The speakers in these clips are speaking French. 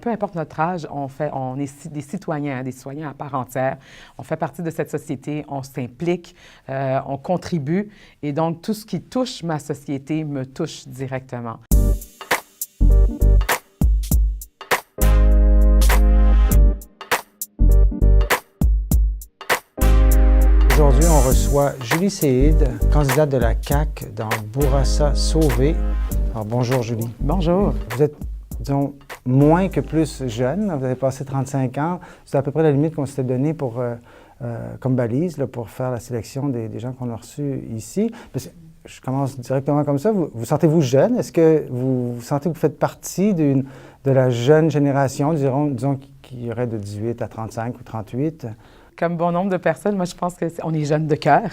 peu importe notre âge, on est des citoyens à part entière. On fait partie de cette société, on s'implique, on contribue. Et donc, tout ce qui touche ma société me touche directement. Aujourd'hui, on reçoit Julie Séhid, candidate de la CAQ dans Bourassa Sauvé. Alors, bonjour Julie. Bonjour. Vous êtes, disons, moins que plus jeune. Vous avez passé 35 ans. C'est à peu près la limite qu'on s'était donnée pour, comme balise là, pour faire la sélection des gens qu'on a reçus ici. Je commence directement comme ça. Vous sentez-vous jeune? Est-ce que vous sentez que vous faites partie de la jeune génération, disons qui aurait de 18 à 35 ou 38? Comme bon nombre de personnes, moi, je pense qu'on est jeunes de cœur.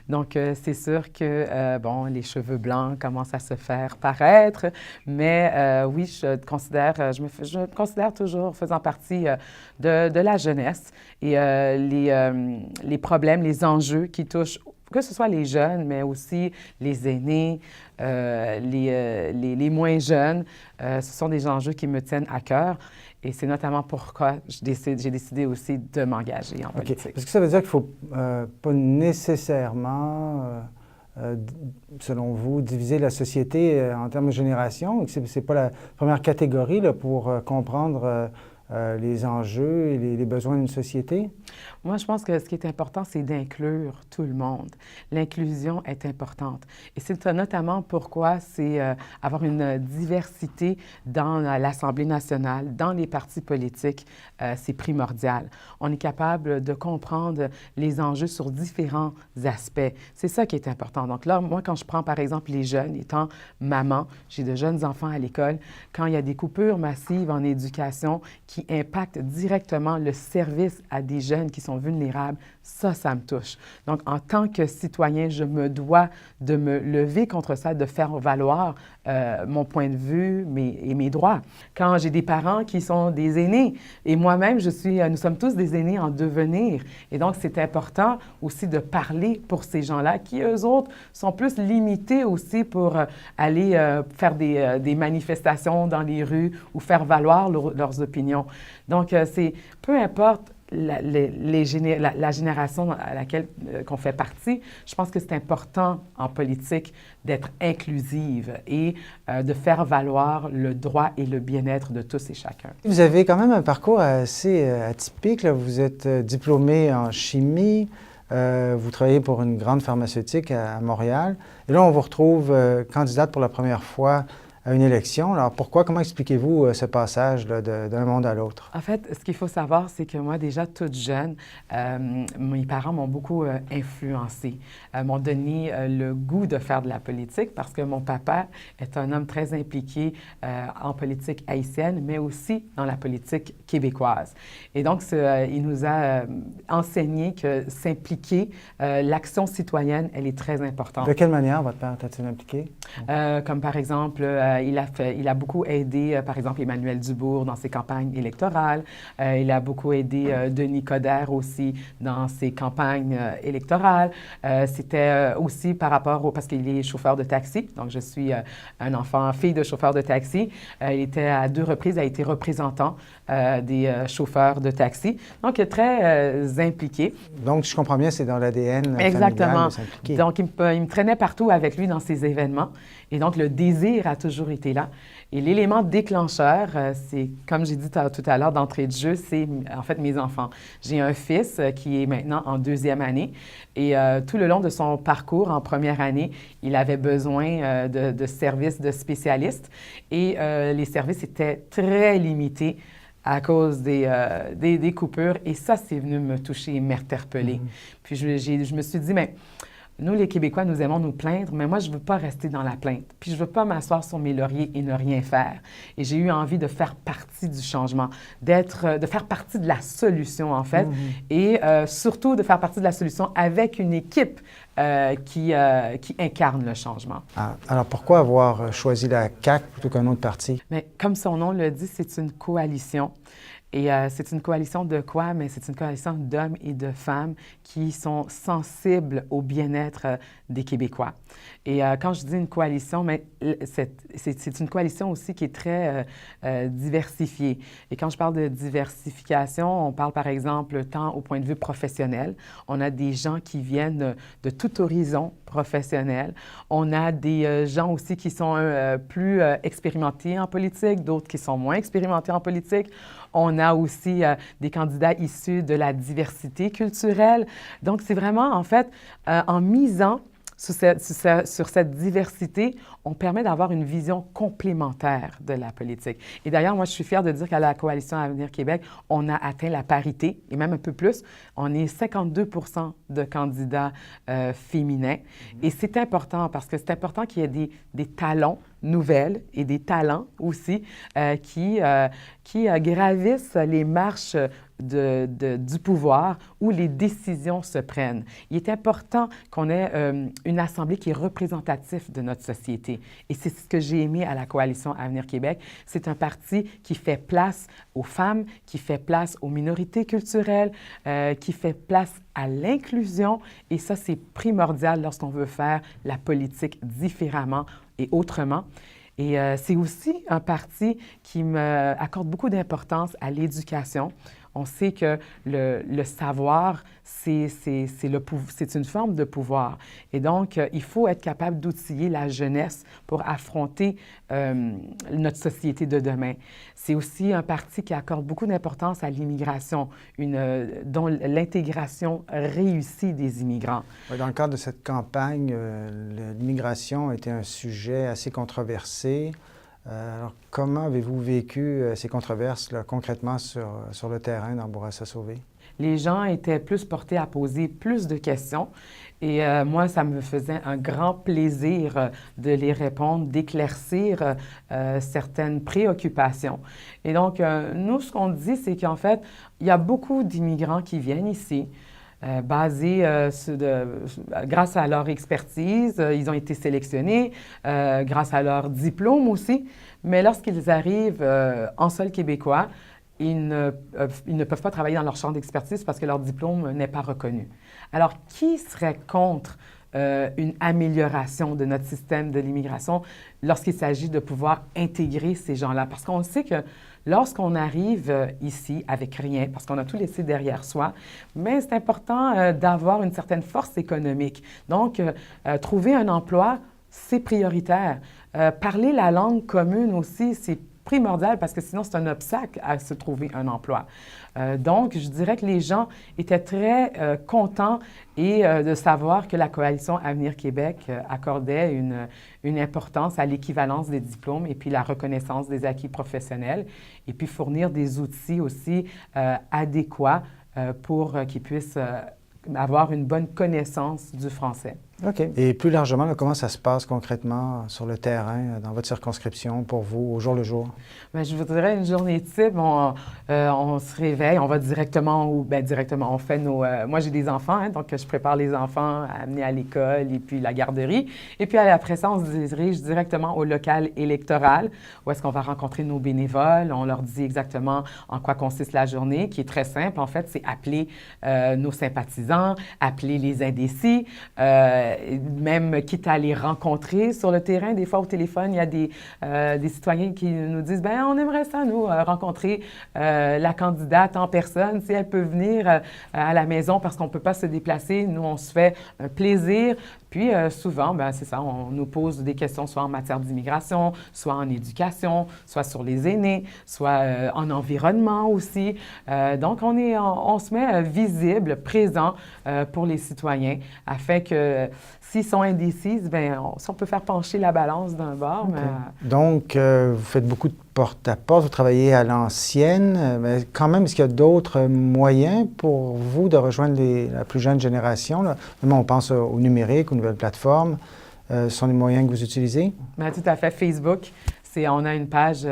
Donc, c'est sûr que, bon, les cheveux blancs commencent à se faire paraître. Mais oui, je me considère toujours faisant partie de la jeunesse. Et les problèmes, les enjeux qui touchent, que ce soit les jeunes, mais aussi les aînés, les moins jeunes, ce sont des enjeux qui me tiennent à cœur. Et c'est notamment pourquoi j'ai décidé aussi de m'engager en politique. Est-ce que ça veut dire qu'il ne faut pas nécessairement, selon vous, diviser la société en termes de génération? Ce n'est pas la première catégorie là, pour comprendre les enjeux et les besoins d'une société? Moi, je pense que ce qui est important, c'est d'inclure tout le monde. L'inclusion est importante. Et c'est notamment pourquoi c'est avoir une diversité dans l'Assemblée nationale, dans les partis politiques, c'est primordial. On est capable de comprendre les enjeux sur différents aspects. C'est ça qui est important. Donc là, moi, quand je prends, par exemple, les jeunes, étant maman, j'ai de jeunes enfants à l'école, quand il y a des coupures massives en éducation qui impactent directement le service à des jeunes qui sont vulnérables, ça me touche. Donc, en tant que citoyen, je me dois de me lever contre ça, de faire valoir mon point de vue et mes droits. Quand j'ai des parents qui sont des aînés, et moi-même, nous sommes tous des aînés en devenir. Et donc, c'est important aussi de parler pour ces gens-là qui, eux autres, sont plus limités aussi pour aller faire des manifestations dans les rues ou faire valoir leurs opinions. Donc, c'est peu importe la génération à laquelle qu'on fait partie, je pense que c'est important en politique d'être inclusive et de faire valoir le droit et le bien-être de tous et chacun. Vous avez quand même un parcours assez atypique, là. Vous êtes diplômé en chimie, vous travaillez pour une grande pharmaceutique à Montréal, et là, on vous retrouve candidate pour la première fois à une élection. Alors, comment expliquez-vous ce passage là, d'un monde à l'autre? En fait, ce qu'il faut savoir, c'est que moi, déjà toute jeune, mes parents m'ont beaucoup influencée, m'ont donné le goût de faire de la politique parce que mon papa est un homme très impliqué en politique haïtienne, mais aussi dans la politique québécoise. Et donc, il nous a enseigné que s'impliquer, l'action citoyenne, elle est très importante. De quelle manière votre père t'a-t-il impliqué? Comme par exemple, il a beaucoup aidé, par exemple, Emmanuel Dubourg dans ses campagnes électorales. Il a beaucoup aidé Denis Coderre aussi dans ses campagnes électorales. C'était aussi par rapport parce qu'il est chauffeur de taxi. Donc, je suis fille de chauffeur de taxi. Il était à 2 reprises, a été représentant des chauffeurs de taxi. Donc, très impliqué. Donc, je comprends bien, c'est dans l'ADN Exactement. familial de s'impliquer. Donc, il me traînait partout avec lui dans ces événements. Et donc, le désir a toujours été là. Et l'élément déclencheur, c'est, comme j'ai dit tout à l'heure d'entrée de jeu, c'est en fait mes enfants. J'ai un fils qui est maintenant en 2e année et tout le long de son parcours en première année, il avait besoin de services de spécialistes et les services étaient très limités à cause des coupures. Et ça, c'est venu me toucher et m'interpeller. Puis je me suis dit, mais nous, les Québécois, nous aimons nous plaindre, mais moi, je ne veux pas rester dans la plainte. Puis je ne veux pas m'asseoir sur mes lauriers et ne rien faire. Et j'ai eu envie de faire partie du changement, de faire partie de la solution, en fait, et surtout de faire partie de la solution avec une équipe qui incarne le changement. Alors, pourquoi avoir choisi la CAQ plutôt qu'un autre parti? Mais comme son nom le dit, c'est une coalition. Et c'est une coalition de quoi? Mais c'est une coalition d'hommes et de femmes qui sont sensibles au bien-être des Québécois. Et quand je dis une coalition, mais c'est une coalition aussi qui est très diversifiée. Et quand je parle de diversification, on parle par exemple tant au point de vue professionnel. On a des gens qui viennent de tout horizon professionnel. On a des gens aussi qui sont plus expérimentés en politique, d'autres qui sont moins expérimentés en politique. On a aussi des candidats issus de la diversité culturelle. Donc, c'est vraiment, en fait, en misant sur cette diversité, on permet d'avoir une vision complémentaire de la politique. Et d'ailleurs, moi, je suis fière de dire qu'à la Coalition Avenir Québec, on a atteint la parité, et même un peu plus. On est 52 de candidats féminins. Et c'est important parce que c'est important qu'il y ait des talents nouvelles et des talents aussi qui gravissent les marches du pouvoir où les décisions se prennent. Il est important qu'on ait une assemblée qui est représentative de notre société. Et c'est ce que j'ai aimé à la Coalition Avenir Québec. C'est un parti qui fait place aux femmes, qui fait place aux minorités culturelles, qui fait place à l'inclusion. Et ça, c'est primordial lorsqu'on veut faire la politique différemment et autrement. Et c'est aussi un parti qui accorde beaucoup d'importance à l'éducation. On sait que le savoir, c'est une forme de pouvoir. Et donc, il faut être capable d'outiller la jeunesse pour affronter notre société de demain. C'est aussi un parti qui accorde beaucoup d'importance à l'immigration, dont l'intégration réussie des immigrants. Dans le cadre de cette campagne, l'immigration était un sujet assez controversé. Alors, comment avez-vous vécu ces controverses là, concrètement sur le terrain dans Bourassa-Sauvé? Les gens étaient plus portés à poser plus de questions et moi, ça me faisait un grand plaisir de les répondre, d'éclaircir certaines préoccupations. Et donc, nous, ce qu'on dit, c'est qu'en fait, il y a beaucoup d'immigrants qui viennent ici. Basés grâce à leur expertise, ils ont été sélectionnés, grâce à leur diplôme aussi, mais lorsqu'ils arrivent en sol québécois, ils ne peuvent pas travailler dans leur champ d'expertise parce que leur diplôme n'est pas reconnu. Alors, qui serait contre une amélioration de notre système de l'immigration lorsqu'il s'agit de pouvoir intégrer ces gens-là? Parce qu'on sait que lorsqu'on arrive ici avec rien, parce qu'on a tout laissé derrière soi, mais c'est important d'avoir une certaine force économique. Donc, trouver un emploi, c'est prioritaire. Parler la langue commune aussi, c'est primordial parce que sinon, c'est un obstacle à se trouver un emploi. Donc, je dirais que les gens étaient très contents de savoir que la Coalition Avenir Québec accordait une importance à l'équivalence des diplômes et puis la reconnaissance des acquis professionnels et puis fournir des outils aussi adéquats pour qu'ils puissent avoir une bonne connaissance du français. OK. Et plus largement, là, comment ça se passe concrètement sur le terrain, dans votre circonscription, pour vous, au jour le jour? Bien, je vous dirais une journée type, on se réveille, on va directement, on fait moi, j'ai des enfants, hein, donc je prépare les enfants à amener à l'école et puis la garderie. Et puis après ça, on se dirige directement au local électoral, où est-ce qu'on va rencontrer nos bénévoles. On leur dit exactement en quoi consiste la journée, qui est très simple. En fait, c'est appeler nos sympathisants, appeler les indécis, même quitte à les rencontrer sur le terrain. Des fois, au téléphone, il y a des citoyens qui nous disent « Bien, on aimerait ça, nous, rencontrer la candidate en personne. Si elle peut venir à la maison parce qu'on ne peut pas se déplacer, nous, on se fait un plaisir. » Puis souvent, bien, c'est ça, on nous pose des questions soit en matière d'immigration, soit en éducation, soit sur les aînés, soit en environnement aussi. Donc, on se met visible, présent pour les citoyens afin que s'ils sont indécis, bien, si on peut faire pencher la balance d'un bord. Okay. Mais... Donc, vous faites beaucoup de porte-à-porte, vous travaillez à l'ancienne, mais quand même, est-ce qu'il y a d'autres moyens pour vous de rejoindre la plus jeune génération? Là? Même on pense au numérique, aux nouvelles plateformes. Ce sont des moyens que vous utilisez? Bien, tout à fait. Facebook, On a une page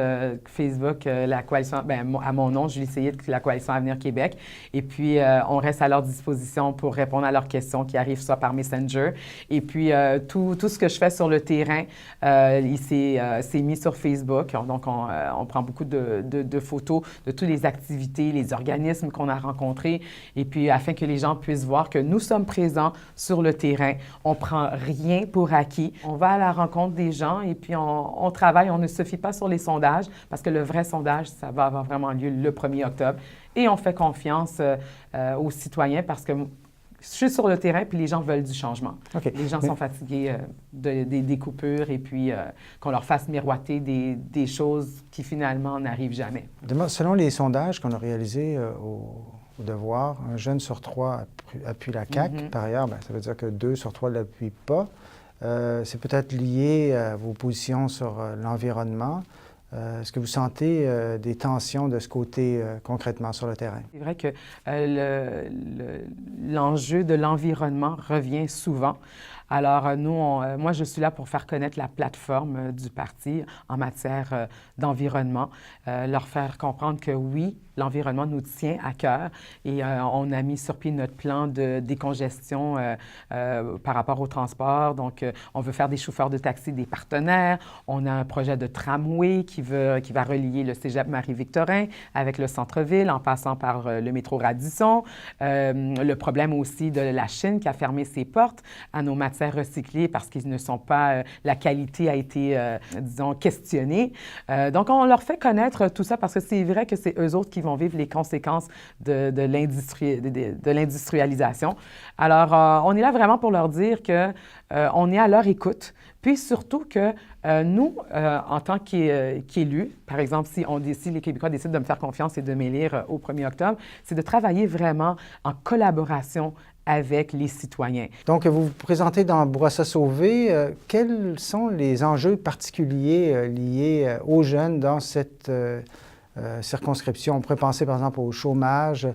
Facebook, la coalition, à mon nom, Julie Seyid, la Coalition Avenir Québec. Et puis, on reste à leur disposition pour répondre à leurs questions qui arrivent soit par Messenger. Et puis, tout ce que je fais sur le terrain, c'est mis sur Facebook. Donc, on prend beaucoup de photos de toutes les activités, les organismes qu'on a rencontrés. Et puis, afin que les gens puissent voir que nous sommes présents sur le terrain. On ne prend rien pour acquis. On va à la rencontre des gens et puis on travaille. On ne se fie pas sur les sondages parce que le vrai sondage, ça va avoir vraiment lieu le 1er octobre. Et on fait confiance aux citoyens parce que je suis sur le terrain puis les gens veulent du changement. Okay. Les gens sont fatigués des coupures et puis qu'on leur fasse miroiter des choses qui finalement n'arrivent jamais. Selon les sondages qu'on a réalisés au Devoir, un jeune sur 3 appuie la CAQ. Par ailleurs, ça veut dire que 2 sur 3 ne l'appuient pas. C'est peut-être lié à vos positions sur l'environnement. Est-ce que vous sentez des tensions de ce côté concrètement sur le terrain? C'est vrai que l'enjeu de l'environnement revient souvent. Alors, moi, je suis là pour faire connaître la plateforme du parti en matière d'environnement, leur faire comprendre que oui, l'environnement nous tient à cœur et on a mis sur pied notre plan de décongestion par rapport au transport. Donc, on veut faire des chauffeurs de taxi des partenaires. On a un projet de tramway qui va relier le cégep Marie-Victorin avec le centre-ville en passant par le métro Radisson. Le problème aussi de la Chine qui a fermé ses portes à nos matières recyclées parce qu'ils ne sont pas... la qualité a été, disons, questionnée. Donc, on leur fait connaître tout ça parce que c'est vrai que c'est eux autres qui vont vivre les conséquences de l'industrialisation. Alors, on est là vraiment pour leur dire qu'on est à leur écoute, puis surtout que nous, en tant qu'élus, par exemple, si les Québécois décident de me faire confiance et de m'élire au 1er octobre, c'est de travailler vraiment en collaboration avec les citoyens. Donc, vous vous présentez dans Bourassa-Sauvé. Quels sont les enjeux particuliers liés aux jeunes dans cette circonscription? On pourrait penser, par exemple, au chômage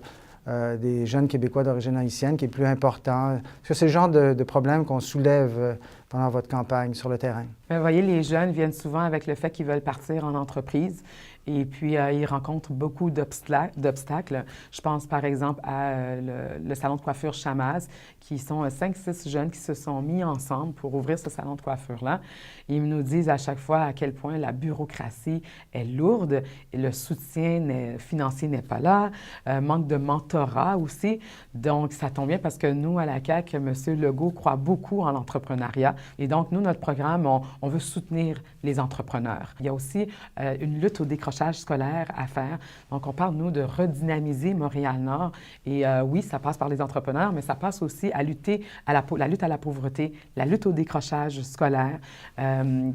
des jeunes Québécois d'origine haïtienne, qui est plus important. Est-ce que c'est le genre de problème qu'on soulève pendant votre campagne sur le terrain? Bien, vous voyez, les jeunes viennent souvent avec le fait qu'ils veulent partir en entreprise. Et puis, ils rencontrent beaucoup d'obstacles. Je pense, par exemple, à le salon de coiffure Chamaz, qui sont 5-6 jeunes qui se sont mis ensemble pour ouvrir ce salon de coiffure-là. Ils nous disent à chaque fois à quel point la bureaucratie est lourde et le soutien financier n'est pas là, manque de mentorat aussi. Donc, ça tombe bien parce que nous, à la CAQ, M. Legault croit beaucoup en l'entrepreneuriat. Et donc, nous, notre programme, on veut soutenir les entrepreneurs. Il y a aussi une lutte au décrochage scolaire à faire. Donc, on parle, nous, de redynamiser Montréal-Nord. Et oui, ça passe par les entrepreneurs, mais ça passe aussi à lutter la lutte à la pauvreté, la lutte au décrochage scolaire,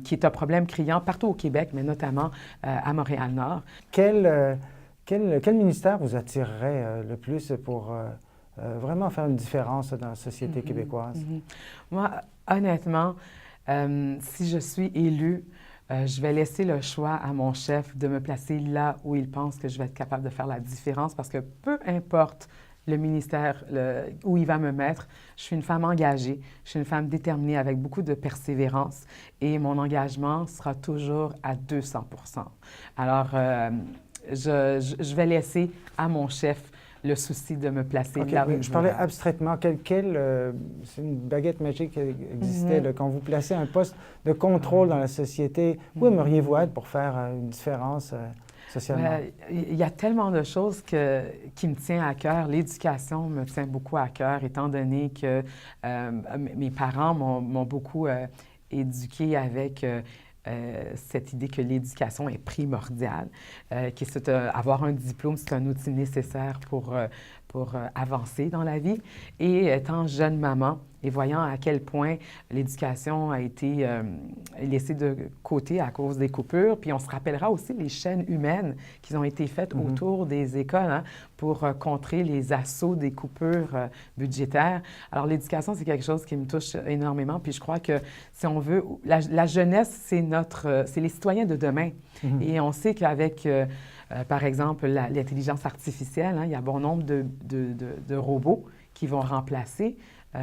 qui est un problème criant partout au Québec, mais notamment à Montréal-Nord. Quel ministère vous attirerait le plus pour vraiment faire une différence dans la société québécoise? Moi, honnêtement, si je suis élue, je vais laisser le choix à mon chef de me placer là où il pense que je vais être capable de faire la différence parce que peu importe le ministère où il va me mettre, je suis une femme engagée, je suis une femme déterminée avec beaucoup de persévérance et mon engagement sera toujours à 200 %. Alors, je vais laisser à mon chef le souci de me placer là où je parlais abstraitement. C'est une baguette magique qui existait. Quand vous placez un poste de contrôle dans la société, où aimeriez-vous être pour faire une différence socialement? Il y a tellement de choses qui me tiennent à cœur. L'éducation me tient beaucoup à cœur, étant donné que mes parents m'ont beaucoup éduquée avec... cette idée que l'éducation est primordiale, avoir un diplôme, c'est un outil nécessaire pour avancer dans la vie. Et étant jeune maman et voyant à quel point l'éducation a été laissée de côté à cause des coupures, puis on se rappellera aussi les chaînes humaines qui ont été faites autour des écoles pour contrer les assauts des coupures budgétaires. Alors l'éducation, c'est quelque chose qui me touche énormément, puis je crois que si on veut, la jeunesse, c'est les citoyens de demain. Et on sait qu'avec... par exemple, l'intelligence artificielle, il y a bon nombre de robots qui vont remplacer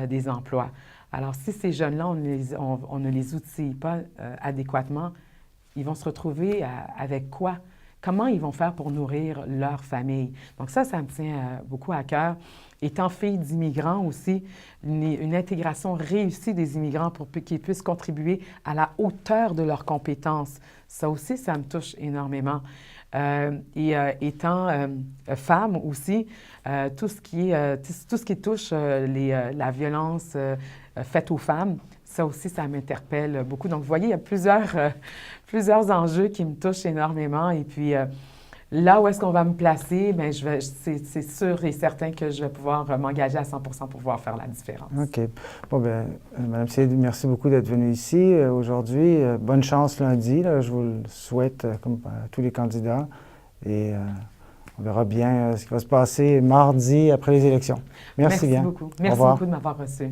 des emplois. Alors, si ces jeunes-là, on ne les outille pas adéquatement, ils vont se retrouver avec quoi? Comment ils vont faire pour nourrir leur famille? Donc ça me tient beaucoup à cœur. Étant fille d'immigrants aussi, une intégration réussie des immigrants pour qu'ils puissent contribuer à la hauteur de leurs compétences. Ça aussi, ça me touche énormément. Étant femme aussi, tout ce qui touche la violence faite aux femmes, ça aussi, ça m'interpelle beaucoup. Donc, vous voyez, il y a plusieurs enjeux qui me touchent énormément. Et puis, là où est-ce qu'on va me placer, bien, c'est sûr et certain que je vais pouvoir m'engager à 100 pour pouvoir faire la différence. OK. Bon, bien, Mme Seydi, merci beaucoup d'être venue ici aujourd'hui. Bonne chance lundi. Là, je vous le souhaite, comme à tous les candidats. Et on verra bien ce qui va se passer mardi après les élections. Merci bien. Merci beaucoup. Merci beaucoup de m'avoir reçu.